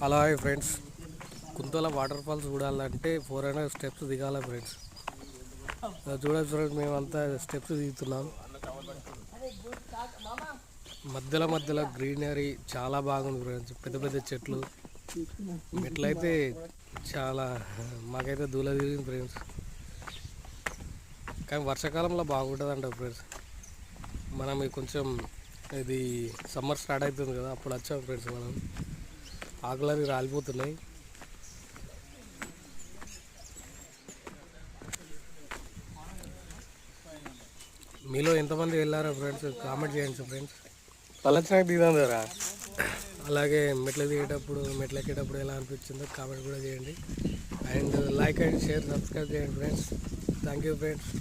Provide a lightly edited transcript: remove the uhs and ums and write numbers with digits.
Hello hi friends, Kuntala water falls చూడాలంటే 400 steps దిగాల friends. చూడచ్చు ఫ్రెండ్స్, మేమంతా స్టెప్స్ దిగుతున్నాం. మధ్యలో మధ్యలో గ్రీనరీ చాలా బాగుంది ఫ్రెండ్స్, పెద్ద పెద్ద చెట్లు. మెట్లయితే చాలా మాకైతే దూల తిరిగింది ఫ్రెండ్స్. కానీ వర్షాకాలంలో బాగుంటుంది అంట ఫ్రెండ్స్. మనం కొంచెం ఇది సమ్మర్ స్టార్ట్ అవుతుంది కదా, అప్పుడు వచ్చాం ఫ్రెండ్స్. మనం ఆకులన్నీ రాలిపోతున్నాయి. మీలో ఎంతమంది వెళ్ళారో ఫ్రెండ్స్ కామెంట్ చేయండి ఫ్రెండ్స్. పలచనాకు దిగుదాం కదా, అలాగే మెట్లు ఎక్కేటప్పుడు ఎలా అనిపించిందో కామెంట్ కూడా చేయండి. And like and share subscribe చేయండి ఫ్రెండ్స్. Thank you friends.